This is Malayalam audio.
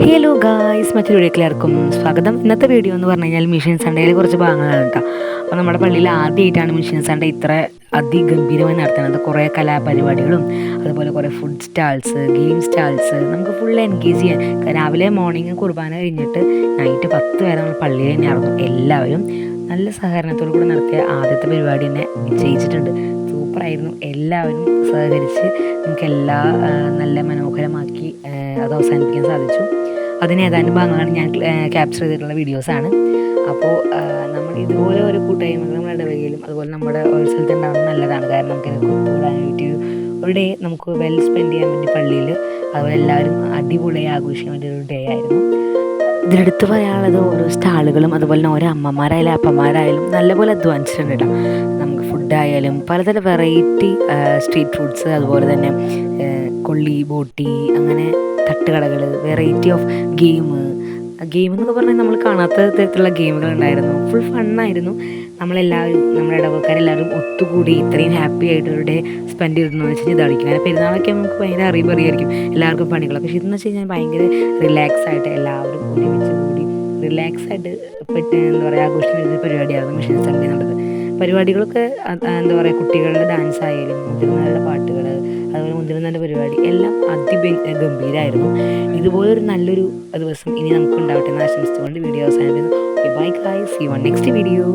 ഹലോ ഗായ്സ്, മറ്റൊരു വീഡിയോയിലേക്ക് എല്ലാവർക്കും സ്വാഗതം. ഇന്നത്തെ വീഡിയോ എന്ന് പറഞ്ഞു കഴിഞ്ഞാൽ മിഷൻ സൺഡേയിലെ കുറച്ച് ഭാഗങ്ങളാണ് കേട്ടോ. അപ്പോൾ നമ്മുടെ പള്ളിയിൽ ആദ്യമായിട്ടാണ് മിഷൻ സൺഡേ ഇത്ര അതിഗംഭീരമായി നടത്തുന്നത്. കുറേ കലാപരിപാടികളും അതുപോലെ കുറേ ഫുഡ് സ്റ്റാൾസ്, ഗെയിം സ്റ്റാൾസ്, നമുക്ക് ഫുൾ എൻഗേജ് ചെയ്യാൻ. രാവിലെ മോർണിംഗ് കുർബാന കഴിഞ്ഞിട്ട് നൈറ്റ് 10 വരെ നമ്മൾ പള്ളിയിൽ തന്നെയായിരുന്നു. എല്ലാവരും നല്ല സഹകരണത്തോടു കൂടി നടത്തിയ ആദ്യത്തെ പരിപാടി തന്നെ വിജയിച്ചിട്ടുണ്ട്. സൂപ്പറായിരുന്നു. എല്ലാവരും സഹകരിച്ച് നമുക്കെല്ലാം നല്ല മനോഹരമാക്കി അത് അവസാനിപ്പിക്കാൻ സാധിച്ചു. അതിന് ഏതാനും ഭാഗങ്ങളാണ് ഞാൻ ക്യാപ്ചർ ചെയ്തിട്ടുള്ള വീഡിയോസാണ്. അപ്പോൾ നമ്മൾ ഇതുപോലെ ഓരോ കൂട്ടായ്മകൾ നമ്മുടെ ഇടവകയിലും അതുപോലെ നമ്മുടെ ഒരു സ്ഥലത്ത് ഉണ്ടാകുന്നത് നല്ലതാണ്. കാരണം നമുക്ക് കൂടാനായിട്ട് ഒരു ഡേ നമുക്ക് വെൽ സ്പെൻഡ് ചെയ്യാൻ വേണ്ടി പള്ളിയിൽ അതുപോലെ എല്ലാവരും അടിപൊളിയായി ആഘോഷിക്കാൻ വേണ്ടി ഒരു ഡേ ആയിരുന്നു. ഇതിലെടുത്ത് പറയാനുള്ളത് ഓരോ സ്റ്റാളുകളും അതുപോലെ തന്നെ ഓരോ അമ്മമാരായാലും അപ്പന്മാരായാലും നല്ലപോലെ അധ്വാനിച്ചിട്ടുണ്ട് കേട്ടോ. നമുക്ക് ഫുഡായാലും പലതരം വെറൈറ്റി സ്ട്രീറ്റ് ഫുഡ്സ്, അതുപോലെ തന്നെ കൊള്ളി, ബോട്ടി, അങ്ങനെ തട്ടുകടകൾ, വെറൈറ്റി ഓഫ് ഗെയിം എന്നൊക്കെ പറഞ്ഞാൽ നമ്മൾ കാണാത്ത തരത്തിലുള്ള ഗെയിമുകൾ ഉണ്ടായിരുന്നു. ഫുൾ ഫണ്ണായിരുന്നു. നമ്മളെല്ലാവരും നമ്മുടെ ഇടവക്കാരെല്ലാവരും ഒത്തുകൂടി ഇത്രയും ഹാപ്പി ആയിട്ടൊരു ഡേ സ്പെൻഡ് ചെയ്തെന്ന് വെച്ചാൽ ഇതായിരിക്കും. അങ്ങനെ പെരുന്നാളൊക്കെ നമുക്ക് ഭയങ്കര അറിയായിരിക്കും എല്ലാവർക്കും പണികളൊക്കെ. പക്ഷേ ഇതെന്ന് വെച്ച് കഴിഞ്ഞാൽ ഭയങ്കര റിലാക്സ് ആയിട്ട് എല്ലാവരും ഒരുമിച്ച് കൂടി റിലാക്സ് ആയിട്ട് എന്താ പറയുക ആഘോഷിക്കുന്ന ഒരു പരിപാടിയായിരുന്നു മിഷൻ സൺഡേ എന്നുള്ളത്. പരിപാടികളൊക്കെ എന്താ പറയുക, കുട്ടികളുടെ ഡാൻസ് ആയാലും മുതിർന്നവരുടെ പാട്ടുകൾ, അതുപോലെ മുതിർന്നവരുടെ പരിപാടി എല്ലാം ഗംഭീരമായിരുന്നു. ഇതുപോലൊരു നല്ലൊരു ദിവസം ഇനി നമുക്ക് ഉണ്ടാവട്ടെ എന്ന് ആശംസിച്ചുകൊണ്ട് വീഡിയോ അവസാനിപ്പിക്കുന്നു. Bye guys, see you on next video.